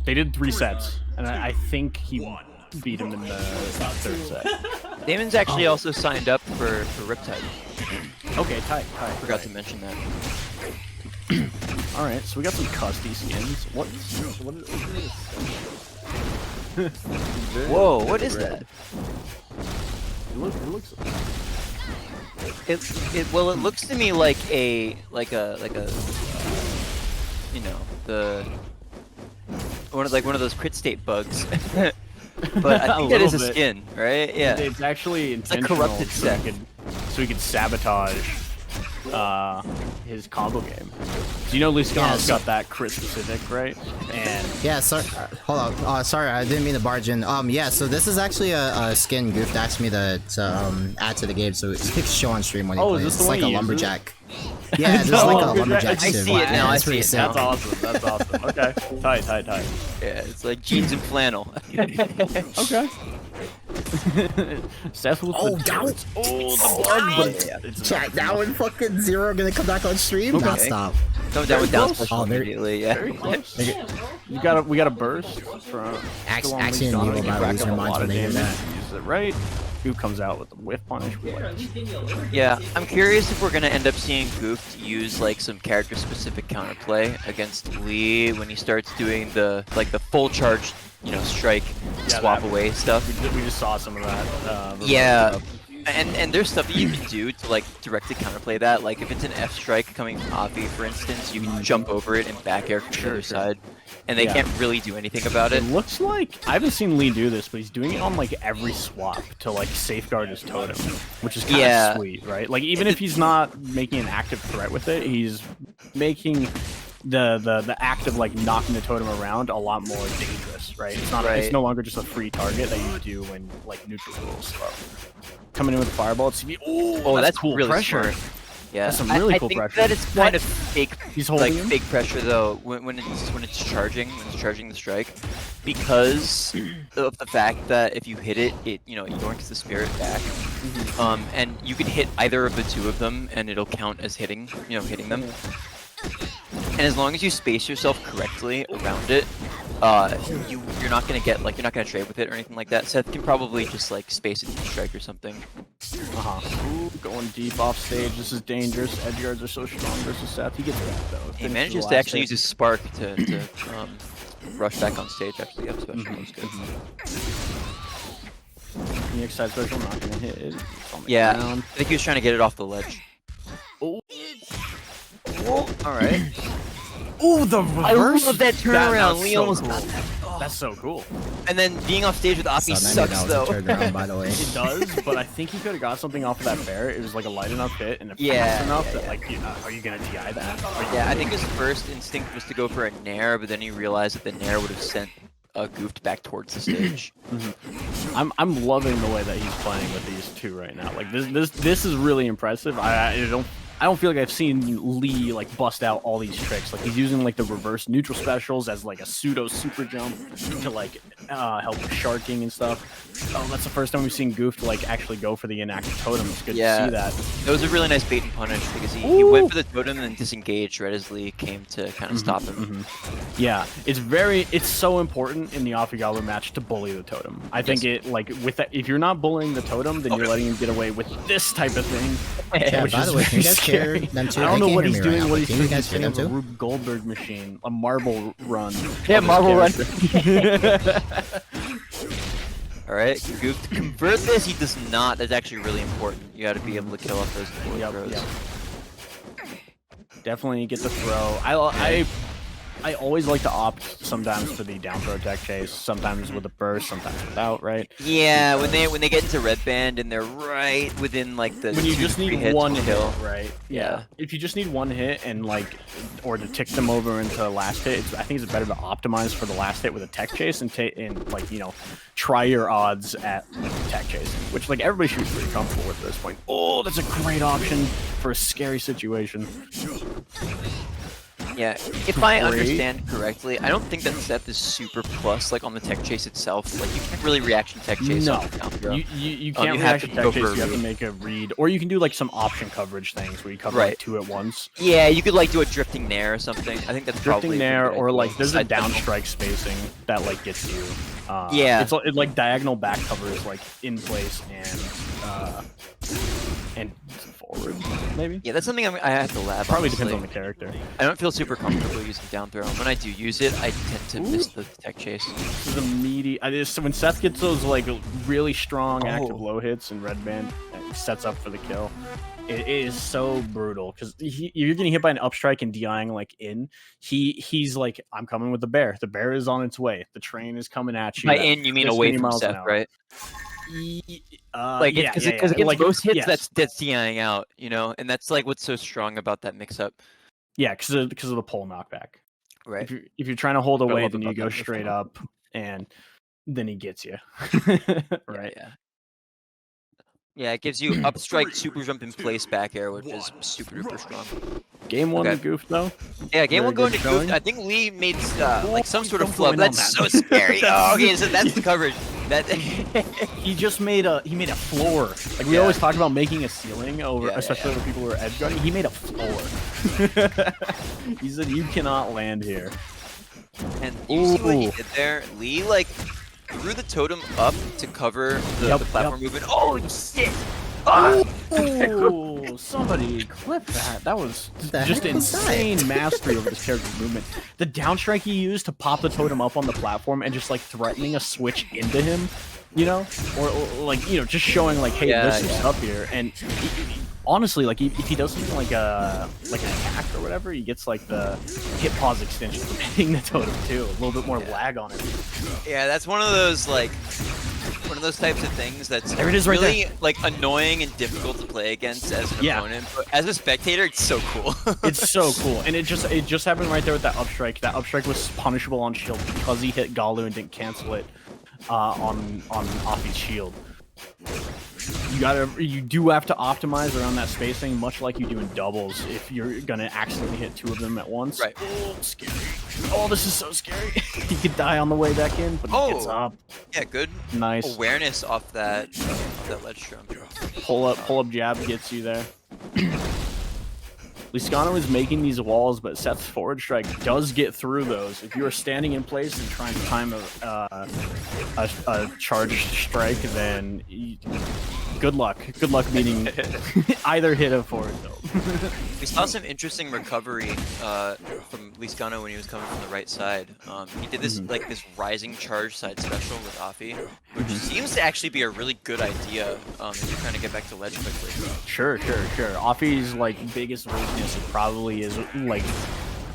They did 3 sets, and I think he beat him in the 3rd set. Damon's actually also signed up for Riptide. Okay, tight. Forgot to mention that. All right, so we got some custy skins. What is Whoa, what is that? It looks. Well, it looks to me like a you know, one of those crit state bugs. But I think it is a skin, right? Yeah. It's actually intentional. A corrupted set. So he could sabotage his combo game. Do you know Leescano's got that crit specific, right? And yeah, sorry, hold on. Sorry, I didn't mean to barge in. Yeah, so this is actually a skin Goofed asked me to add to the game, so it's show on stream when he plays. It's like a lumberjack. Yeah, there's like a lumberjack. I see it now. I see it now. That's awesome. Okay, tight. Yeah, it's like jeans and flannel. Okay. Seth with the bug. Chat now and fucking Zero gonna come back on stream. Okay. Nah, stop. Come down with down special immediately. Yeah. Very close. We got a burst from Axiom and Evil might lose their minds when they hear that. Use it right. Who comes out with the whiff punish? Yeah, I'm curious if we're gonna end up seeing Goofed use like some character-specific counterplay against Lee when he starts doing the full charge, you know, strike, swap away stuff. We just saw some of that. Yeah. And there's stuff that you can do to like directly counterplay that. Like if it's an F strike coming from Avi, for instance, you can jump over it and back air from the other side, and they can't really do anything about it. It looks like I haven't seen Lee do this, but he's doing it on like every swap to like safeguard his totem, which is kind of sweet, right? Like even if he's not making an active threat with it, he's making the act of like knocking the totem around a lot more dangerous, right? It's not it's no longer just a free target that you do when like neutral rules slow. Coming in with fireball, it's that's cool really pressure. Smart. Yeah, that's some really cool pressure. I think that it's kind of fake. He's holding like fake pressure though when it's charging the strike, because of the fact that if you hit it, it yoinks the spirit back. And you can hit either of the two of them, and it'll count as hitting them. And as long as you space yourself correctly around it, you're not gonna trade with it or anything like that. Seth can probably just like space it to strike or something. Ooh, going deep off stage. This is dangerous. Edge guards are so strong versus Seth. He gets that though. He manages to actually use his spark to rush back on stage after the up special. That's good. The X side special not gonna hit it. I think he was trying to get it off the ledge. Oh. Alright. Ooh, the reverse! I love that turnaround. Lee almost got that. Oh. That's so cool. And then being off stage with Api sucks though. Turnaround, by the way. It does, but I think he could have got something off of that bear. It was like a light enough hit and fast enough that like, are you gonna DI that? I think his first instinct was to go for a nair, but then he realized that the nair would have sent Goofed back towards the stage. I'm loving the way that he's playing with these two right now. Like this is really impressive. I don't feel like I've seen Lee like bust out all these tricks. Like he's using like the reverse neutral specials as like a pseudo super jump to like help with sharking and stuff. Oh, that's the first time we've seen Goofed like actually go for the inactive totem. It's good to see that. It was a really nice bait and punish because he went for the totem and then disengaged right as Lee came to kind of stop him. Yeah, it's so important in the Offie match to bully the totem. I think it like with that, if you're not bullying the totem, then you're letting him get away with this type of thing. Yeah, by the way, can you guys hear them too? I don't know what he's doing. What he's doing is kind of a Rube Goldberg machine, a marble run. Yeah, marble run. Alright, Goofed to convert this, he does not. That's actually really important. You gotta be able to kill off those forward throws. Definitely get the throw. I always like to opt sometimes for the down throw tech chase, sometimes with a burst, sometimes without, right? Yeah, when they get into red band and they're right within like the when you just need one hit, right? Yeah. If you just need one hit and like, or to tick them over into the last hit, I think it's better to optimize for the last hit with a tech chase and like try your odds at like, tech chase, which like everybody should be pretty comfortable with at this point. Oh, that's a great option for a scary situation. Yeah, if I understand correctly, I don't think that Seth is super plus like on the tech chase itself. Like you can't really reaction tech chase. No, you can't reaction tech chase. You have to make a read, or you can do like some option coverage things where you cover like 2 at once. Yeah, you could like do a drifting nair or something. I think that's drifting probably nair, or like there's a down strike spacing that like gets you. Yeah, it's like diagonal back cover is like in place and forward maybe. Yeah, that's something I have to lab. Probably honestly. depends on the character. I don't feel super comfortable using down throw. When I do use it, I tend to miss the tech chase. This is a meaty. So when Seth gets those like really strong active low hits and red band, it sets up for the kill. It is so brutal because you're getting hit by an upstrike and DIing like in. He's like, I'm coming with the bear. The bear is on its way. The train is coming at you. By in, you mean away from Seth, right? Like because against like, most hits, that's DIing out, you know, and that's like what's so strong about that mix-up. Yeah, because of the pole knockback. Right. If you're trying to hold away, then you go straight up, and then he gets you. Right. Yeah. Yeah, it gives you up strike, super jump in place, back air, which is super duper strong. Game 1 to Goofed though. Yeah, game 1 going to Goofed. I think Lee made like some sort of flub. That's so scary. Oh, okay, so that's the coverage. That he made a floor. Like we always talk about making a ceiling over, especially when people were edge guarding. He made a floor. He said you cannot land here. And you see what he did there? Lee like threw the totem up to cover the platform movement. Oh shit! Oh, somebody clip that. That was just insane mastery over this character's movement. The downstrike he used to pop the totem up on the platform and just like threatening a switch into him, you know, or like, you know, just showing like, hey, this is up here. And honestly, like if he does something like an attack or whatever, he gets like the hit pause extension from hitting the totem too. A little bit more lag on it. Yeah, that's one of those types of things that's really like annoying and difficult to play against as an opponent. But as a spectator, it's so cool. It's so cool, and it just happened right there with that upstrike. That upstrike was punishable on shield because he hit Galu and didn't cancel it on Offie's shield. You do have to optimize around that spacing, much like you do in doubles. If you're gonna accidentally hit 2 of them at once, right? Oh, scary! Oh, this is so scary. He could die on the way back in, but he gets up. Yeah, good. Nice awareness off that ledge jump. Pull up jab gets you there. Leescano is making these walls, but Seth's forward strike does get through those. If you are standing in place and trying to time a charged strike, then good luck. Good luck beating either hit of forward build. We saw some interesting recovery from Leescano when he was coming from the right side. He did this like this rising charge side special with Offie, which seems to actually be a really good idea if you're trying to get back to ledge quickly. Sure. Offie's like biggest weakness probably is like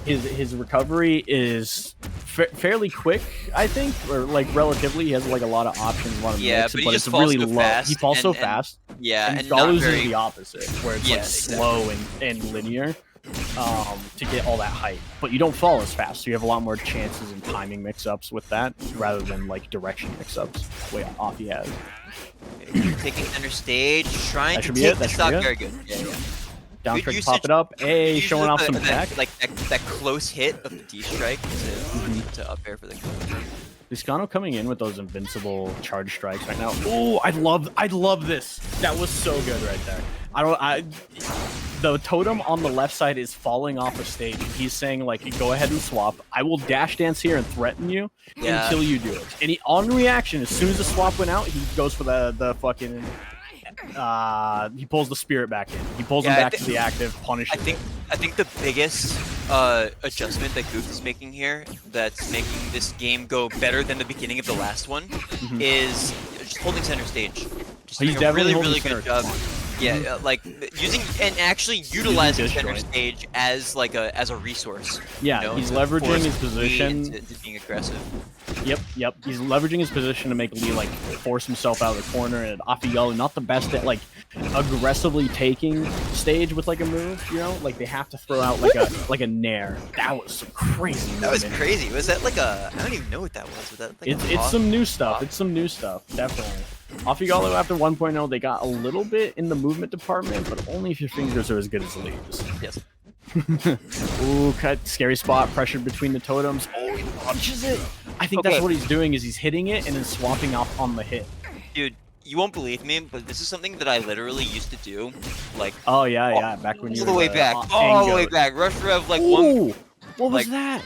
his recovery is fairly quick, I think, or like relatively. He has like a lot of options, a lot of mix, but it's really low. He falls so fast. Yeah, and Galu's is the opposite, where it's like slow and linear to get all that height. But you don't fall as fast, so you have a lot more chances in timing mix-ups with that, rather than like direction mix-ups, the way Offie has. Taking center stage, trying to take the stock very good. Yeah. Down strike, pop it up. Hey, showing off some tech. Like that close hit of the D strike to up air for the kill. Leescano coming in with those invincible charge strikes right now. Oh, I love this. That was so good right there. The totem on the left side is falling off the stage. He's saying like, go ahead and swap. I will dash dance here and threaten you until you do it. And on reaction, as soon as the swap went out, he goes for the fucking. He pulls the spirit back in. He pulls him back to the active, punishes. I think the biggest adjustment that Goofed is making here, that's making this game go better than the beginning of the last one, is just holding center stage. Just doing a really good job. Yeah, like using and actually utilizing center stage as like a resource. Yeah, you know, he's leveraging his position to being aggressive. Yep. He's leveraging his position to make Lee like force himself out of the corner, and Offie not the best at like aggressively taking stage with like a move, you know? Like they have to throw out like a nair. That was some crazy movement. That was crazy. Was that like a I don't even know what that was. Was that like it's some new stuff. It's some new stuff, definitely. Offie after 1.0, they got a little bit in the movement department, but only if your fingers are as good as Lee's. Yes. Ooh, cut. Scary spot. Pressured between the totems. Oh, he launches it. I think that's what he's doing is he's hitting it and then swapping off on the hit. Dude, you won't believe me, but this is something that I literally used to do. Like, oh yeah, back when you all were the way back, all the way back. Rush Rev like Ooh, one. What was that?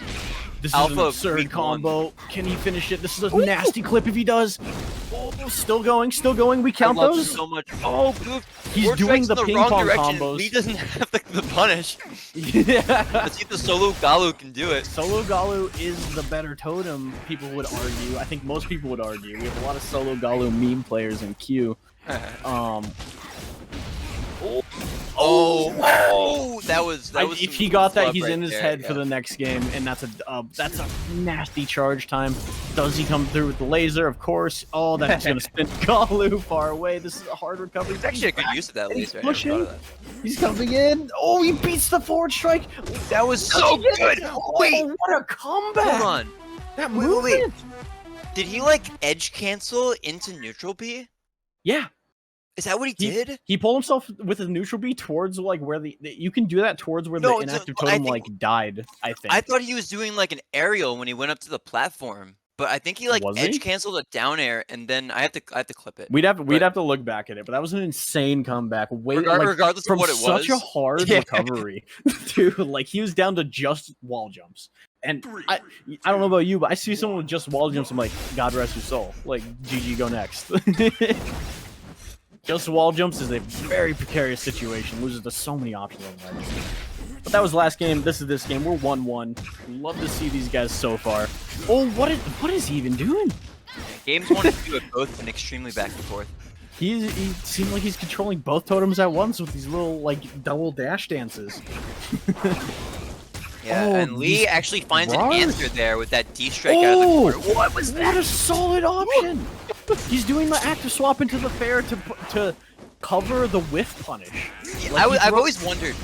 This Alpha is an absurd combo. Can he finish it? This is a nasty clip if he does. Oh, still going, still going. We count those. So much. Oh, he's doing the ping pong combos. Lee doesn't have the punish. Yeah. Let's see if the solo Galu can do it. Solo Galu is the better totem, people would argue. I think most people would argue. We have a lot of Solo Galu meme players in queue. That was if he got that, he's in his head for the next game, and that's a nasty charge time. Does he come through with the laser? Of course. Oh, that's gonna spin Galu far away. This is a hard recovery. He's actually a good use of that laser. He's coming in. Oh, he beats the forward strike. That was so good. Wait, what a comeback! Hold on. That movement. Did he like edge cancel into neutral B? Yeah. Is that what he did? He pulled himself with a neutral B towards like where you can do that towards where the inactive totem like died. I think. I thought he was doing like an aerial when he went up to the platform, but I think he like edge canceled a down air, and then I have to clip it. We'd have to look back at it, but that was an insane comeback. Regardless from of what it was, such a hard recovery, dude. Like he was down to just wall jumps. And I don't know about you, but I see someone with just wall jumps. I'm like, God rest your soul. Like, GG, go next. Just wall jumps is a very precarious situation. Loses to so many options on ledge. But that was the last game. This is this game. We're 1-1. Love to see these guys so far. Oh, what is he even doing? Games 1 and 2 have both been extremely back and forth. He seemed like he's controlling both totems at once with these little like double dash dances. Yeah, and Lee actually finds an answer there with that D strike out of the corner. What was that? What a solid option! He's doing the active swap into the fair to cover the whiff punish. Like I've always wondered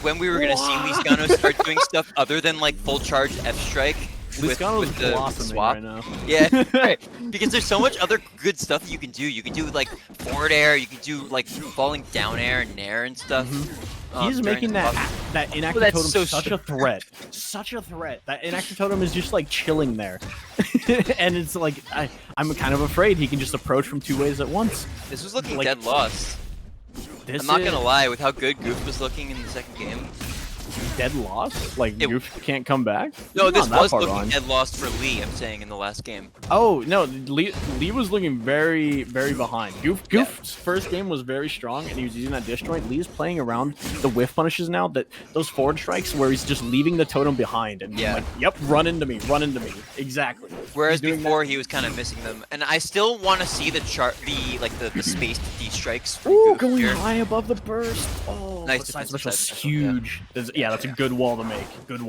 when we were gonna see Leescano start doing stuff other than like full charge F strike. Leescano's the swap right now. Yeah, right. Because there's so much other good stuff that you can do. You can do like forward air. You can do like falling down air and nair and stuff. He's making that inactive totem such a threat. Such a threat. That inactive totem is just like chilling there. And it's like, I'm kind of afraid he can just approach from two ways at once. This was looking dead lost. I'm not gonna lie, with how good Goof was looking in the second game. Dead lost? Like, Goof can't come back? No, this was looking dead lost for Lee, I'm saying, in the last game. Oh, no, Lee was looking very, very behind. Goof's first game was very strong, and he was using that disjoint. Lee's playing around the whiff punishes now, those forward strikes where he's just leaving the totem behind, and like, yep, run into me. Exactly. Whereas before, he was kind of missing them. And I still want to see the spaced D strikes. Ooh, going high above the burst. Oh, nice side special is huge. Yeah, that's a good wall to make. That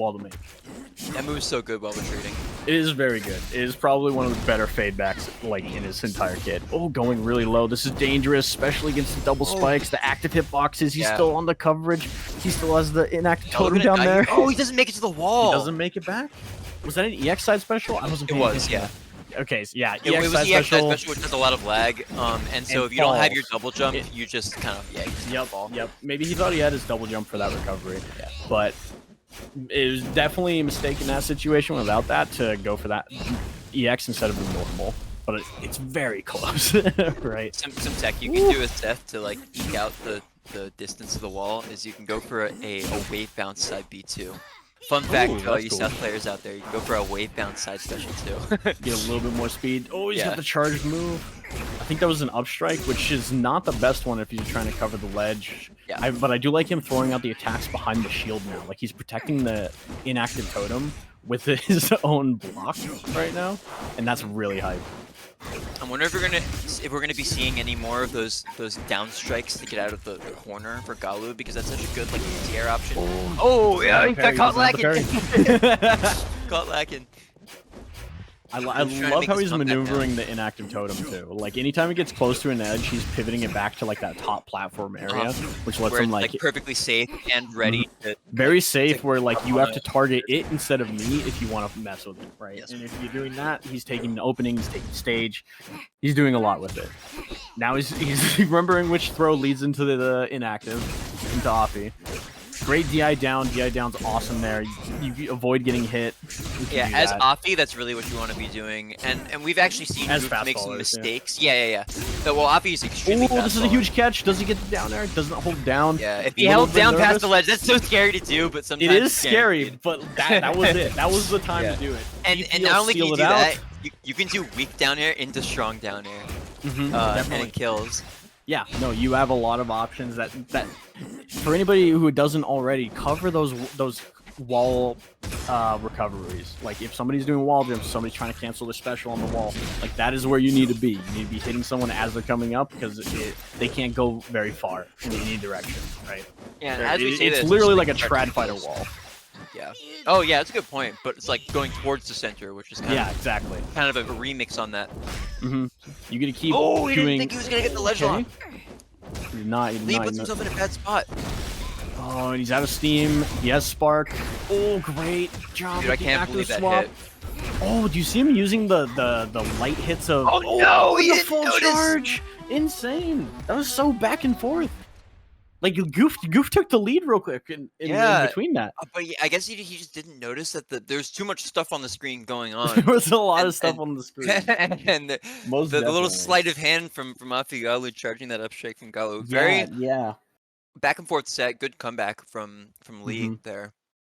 move is so good while retreating. It is very good. It is probably one of the better fadebacks like in his entire kit. Oh, going really low. This is dangerous, especially against the double spikes, the active hitboxes. He's still on the coverage. He still has the inactive totem down there. Oh, he doesn't make it to the wall. He doesn't make it back? Was that an EX side special? I wasn't paying attention. Yeah. Okay, so yeah, it was the EX side special, which has a lot of lag, and so if you don't have your double jump, you just kind of, Yep. Maybe he thought he had his double jump for that recovery, but it was definitely a mistake in that situation without that to go for that EX instead of the normal. But it's very close, right? Some tech you can do with Seth to like eke out the distance of the wall is you can go for a wave bounce side B2. Fun fact for all you South players out there, you can go for a wave bounce side special too. Get a little bit more speed. Oh, he's got the charged move. I think that was an up strike, which is not the best one if you're trying to cover the ledge. Yeah. But I do like him throwing out the attacks behind the shield now. Like he's protecting the inactive totem with his own block right now, and that's really hype. I wonder if we're gonna be seeing any more of those down strikes to get out of the corner for Galu, because that's such a good like anti-air option. Oh yeah, he got caught lacking. Caught lacking. I love how he's maneuvering the inactive totem too. Like anytime he gets close to an edge, he's pivoting it back to like that top platform area, which lets him like perfectly safe and ready. Very safe, where like you have to target it instead of me if you want to mess with it, right? Yes. And if you're doing that, he's taking the opening, he's taking stage, he's doing a lot with it. Now he's remembering which throw leads into the inactive, into Offie. great DI down. DI down's awesome there. You avoid getting hit. Yeah, as Offie, that's really what you want to be doing. And we've actually seen Goofed make some mistakes. Yeah. So, well, Offie is extremely fast. This is a huge catch. Does he get down there? Doesn't hold down. Yeah, if he held down past the ledge, that's so scary to do, but sometimes it is scary, but that was it. That was the time to do it. And not only can you do that, you can do weak down air into strong down air. And it kills. Yeah, no, you have a lot of options that for anybody who doesn't already, cover those wall recoveries. Like if somebody's doing wall jumps, somebody's trying to cancel their special on the wall, like that is where you need to be. You need to be hitting someone as they're coming up because they can't go very far in any direction, right? Yeah, and as we say it's literally like a trad fighter wall. Yeah. Oh yeah, that's a good point. But it's like going towards the center, which is kind of exactly kind of a remix on that. You gotta keep. Oh, he didn't think he was gonna get the ledge on. He did not. Lee puts himself in a bad spot. Oh, and he's out of steam. He has spark. Oh, great job. Dude, I can't believe that swap. hit. Oh, do you see him using the light hits of? Oh no, he the didn't full notice. charge. Insane. That was so back and forth. Like Goof took the lead real quick in between that. But yeah, I guess he just didn't notice that there's too much stuff on the screen going on. There was a lot of stuff on the screen. And the little sleight of hand from Afi Galu charging that up strike from Galu. Very yeah. Back and forth set. Good comeback from Lee there.